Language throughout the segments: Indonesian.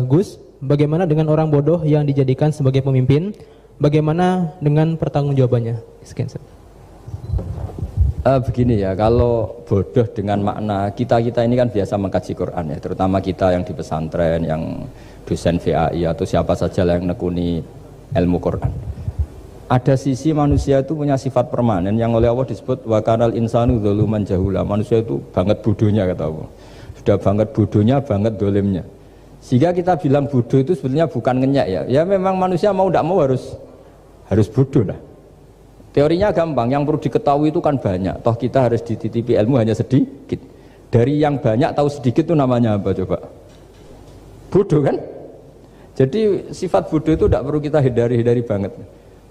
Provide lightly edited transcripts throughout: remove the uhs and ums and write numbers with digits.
Gus, bagaimana dengan orang bodoh yang dijadikan sebagai pemimpin? Bagaimana dengan pertanggungjawabannya? Sekian. Begini ya, kalau bodoh dengan makna kita ini kan biasa mengkaji Quran ya, terutama kita yang di pesantren, yang dosen VAI atau siapa saja yang nekuni ilmu Quran. Ada sisi manusia itu punya sifat permanen yang oleh Allah disebut wa kanal insanu dzaluman jahula. Manusia itu banget bodohnya kata Allah. Sudah banget bodohnya, banget dolimnya. Sehingga kita bilang bodoh itu sebetulnya bukan ngenyek ya. Ya memang manusia mau tidak mau harus bodoh lah. Teorinya gampang, yang perlu diketahui itu kan banyak. Toh kita harus dititipi ilmu hanya sedikit. Dari yang banyak tahu sedikit itu namanya apa coba? Bodoh kan? Jadi sifat bodoh itu tidak perlu kita hindari banget.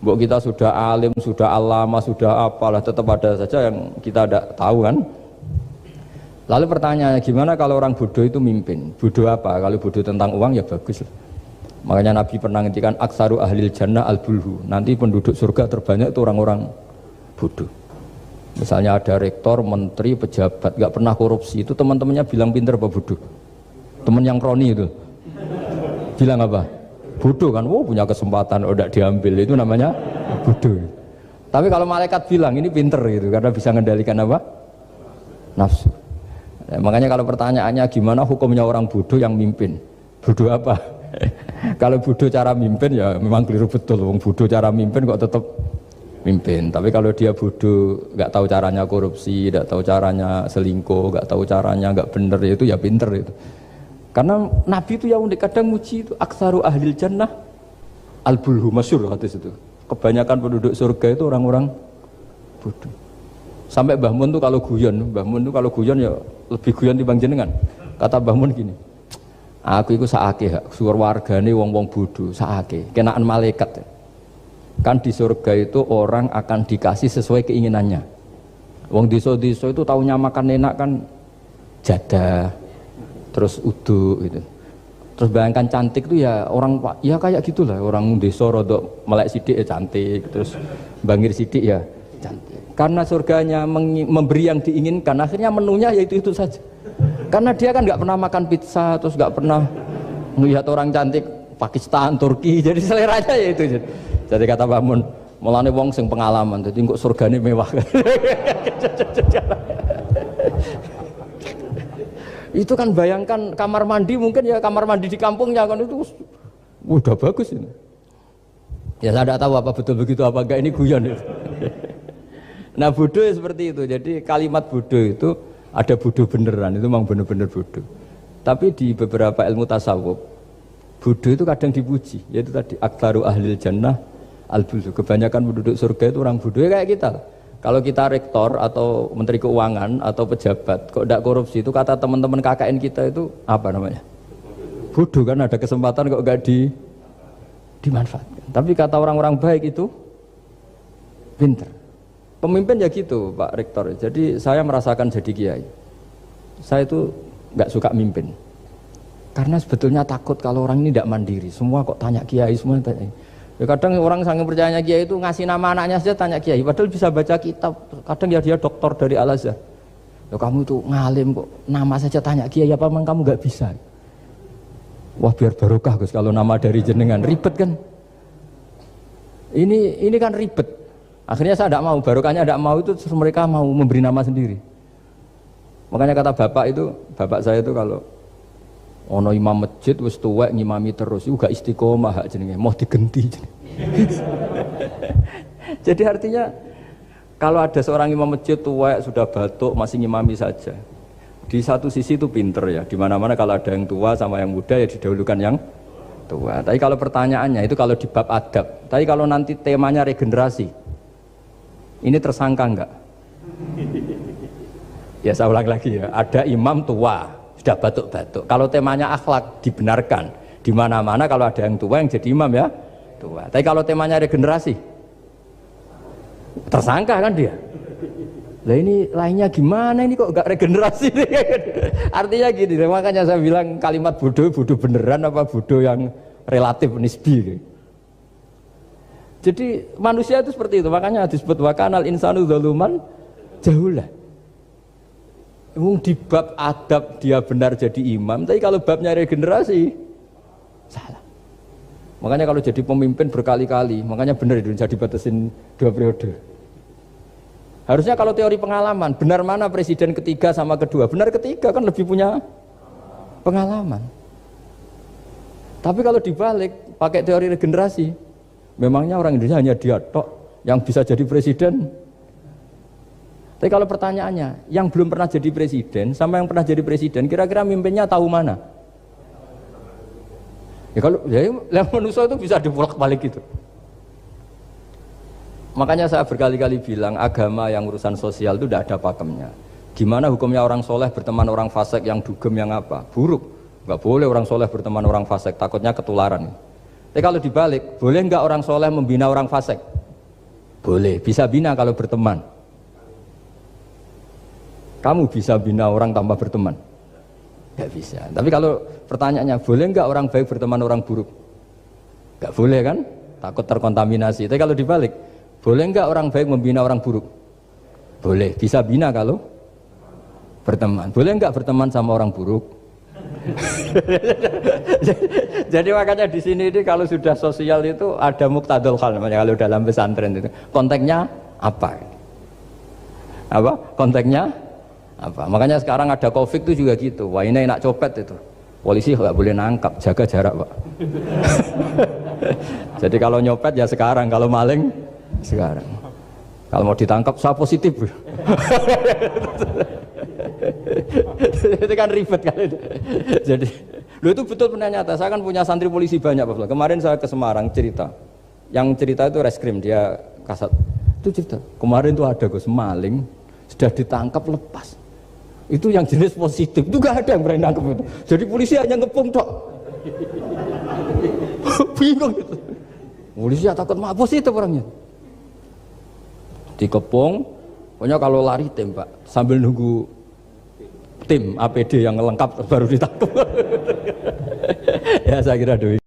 Mbok kita sudah alim, sudah alama, sudah apalah, tetap ada saja yang kita tidak tahu kan? Lalu pertanyaannya, gimana kalau orang bodoh itu mimpin? Bodoh apa? Kalau bodoh tentang uang ya bagus lah. Makanya Nabi pernah ngendikan aksaru ahlil jannah al-bulhu. Nanti penduduk surga terbanyak itu orang-orang bodoh. Misalnya ada rektor, menteri, pejabat, gak pernah korupsi, itu teman-temannya bilang pinter apa bodoh? Teman yang kroni itu bilang apa? Bodoh kan? Oh punya kesempatan, udah diambil, itu namanya bodoh. Tapi kalau malaikat bilang ini pinter gitu, karena bisa mengendalikan apa? Nafsu. Nah, makanya kalau pertanyaannya gimana hukumnya orang bodoh yang mimpin? Bodoh apa? Kalau bodoh cara mimpin ya memang keliru betul. Wong bodoh cara mimpin kok tetap mimpin. Tapi kalau dia bodoh, nggak tahu caranya korupsi, nggak tahu caranya selingkuh, nggak tahu caranya nggak bener, itu ya pinter itu. Karena Nabi itu yang unik, kadang muji itu aksaru ahlil jannah al-bulhu, masyhur hadis itu. Kebanyakan penduduk surga itu orang-orang bodoh. Sampai Mbah Mun tuh kalau guyon ya lebih guyon dibanding jenengan. Kata Mbah Mun gini, aku itu saake suar wargane wong-wong bodoh saake kenaan malaikat. Kan di surga itu orang akan dikasih sesuai keinginannya. Wong desa-desa itu taunya makan enak kan jadah, terus uduk gitu. Terus bayangkan cantik tuh ya orang ya kayak gitulah, orang desa rodok melek sidik ya cantik, terus bangir sidik ya cantik. Karena surganya memberi yang diinginkan, akhirnya menunya ya itu saja. Karena dia kan nggak pernah makan pizza, terus nggak pernah melihat orang cantik Pakistan, Turki, jadi seleranya ya itu. Jadi kata Pak Mun, mulane wong sing pengalaman, jadi kok surgane mewah. Itu kan bayangkan kamar mandi, mungkin ya kamar mandi di kampungnya kan itu udah bagus ini. Ya saya tidak tahu apa betul begitu apa enggak, ini guyon itu. Nah bodoh ya seperti itu. Jadi kalimat bodoh itu ada bodoh beneran, itu memang bener-bener bodoh. Tapi di beberapa ilmu tasawuf, bodoh itu kadang dipuji. Yaitu tadi aktaru ahlil jannah al-bulhu. Kebanyakan penduduk surga itu orang bodoh ya kayak kita. Kalau kita rektor atau menteri keuangan atau pejabat kok tidak korupsi, itu kata teman-teman KKN kita itu apa namanya? Bodoh kan, ada kesempatan kok nggak dimanfaatkan. Tapi kata orang-orang baik itu pinter. Pemimpin ya gitu Pak Rektor. Jadi saya merasakan jadi kiai, saya itu nggak suka mimpin karena sebetulnya takut kalau orang ini tidak mandiri. Semua kok tanya kiai, semua tanya. Ya kadang orang sangat percayanya kiai itu ngasih nama anaknya saja tanya kiai, padahal bisa baca kitab. Kadang ya dia doktor dari Al-Azhar. Ya kamu itu ngalim kok nama saja tanya kiai, apa memang kamu nggak bisa? Wah biar barokah Gus kalau nama dari jenengan, ribet kan? Ini kan ribet. Akhirnya saya tidak mau, barokahnya tidak mau, itu mereka mau memberi nama sendiri. Makanya kata bapak saya itu kalau ono imam masjid wis tuwek ngimami terus, itu gak istiqomah hak jenenge, mau digenti. Jadi artinya kalau ada seorang imam masjid tuwek sudah batuk masih ngimami saja. Di satu sisi itu pinter ya, di mana-mana kalau ada yang tua sama yang muda ya didahulukan yang tua. Tapi kalau pertanyaannya itu kalau di bab adab, tapi kalau nanti temanya regenerasi, ini tersangka enggak? Ya saya ulang lagi ya, ada imam tua sudah batuk-batuk. Kalau temanya akhlak dibenarkan, di mana-mana kalau ada yang tua yang jadi imam ya tua. Tapi kalau temanya regenerasi, tersangka kan dia. Lah ini lainnya gimana ini kok enggak regenerasi? Artinya gini, makanya saya bilang kalimat bodoh beneran apa bodoh yang relatif nisbi. Jadi manusia itu seperti itu, makanya disebut wakanal insanu zaluman jahula. Di bab adab dia benar jadi imam, tapi kalau babnya regenerasi Salah. Makanya kalau jadi pemimpin berkali-kali, makanya benar Indonesia dibatasin 2 periode. Harusnya kalau teori pengalaman, benar mana presiden ketiga sama kedua? Benar ketiga kan lebih punya pengalaman. Tapi kalau dibalik, pakai teori regenerasi, memangnya orang Indonesia hanya dia tok yang bisa jadi presiden? Tapi kalau pertanyaannya, yang belum pernah jadi presiden sama yang pernah jadi presiden, kira-kira mimpinnya tahu mana? Ya kalau yang manusia itu bisa dibolak-balik gitu. Makanya saya berkali-kali bilang agama yang urusan sosial itu tidak ada pakemnya. Gimana hukumnya orang soleh berteman orang fasik yang dugem yang apa? Buruk. Enggak boleh orang soleh berteman orang fasik, takutnya ketularan. Tapi kalau dibalik, boleh enggak orang soleh membina orang fasik? Boleh, bisa bina kalau berteman. Kamu bisa bina orang tanpa berteman? Enggak bisa. Tapi kalau pertanyaannya, boleh enggak orang baik berteman orang buruk? Enggak boleh kan? Takut terkontaminasi. Tapi kalau dibalik, boleh enggak orang baik membina orang buruk? Boleh, bisa bina kalau berteman. Boleh enggak berteman sama orang buruk? Jadi makanya di sini ini kalau sudah sosial itu ada muktadul hal namanya kalau dalam pesantren itu. Konteksnya apa? Apa? Konteksnya apa? Makanya sekarang ada Covid itu juga gitu. Wah ini enak copet itu. Polisi nggak boleh nangkap, jaga jarak Pak. Jadi kalau nyopet ya sekarang, kalau maling sekarang. Kalau mau ditangkap saya positif. Itu kan ribet kali itu. Jadi, lu itu betul benar nyata. Saya kan punya santri polisi banyak Pak. Kemarin saya ke Semarang cerita. Yang cerita itu reskrim dia kasat. Itu cerita. Kemarin tuh ada Gus maling sudah ditangkap lepas. Itu yang jenis positif. Itu gak ada yang berani nangkep itu. Jadi polisi hanya ngepung tok. Bingung gitu. Polisi takut mah positif orangnya. Dikepung, pokoknya kalau lari tembak sambil nunggu tim APD yang lengkap baru ditangkap. Ya saya kira doi.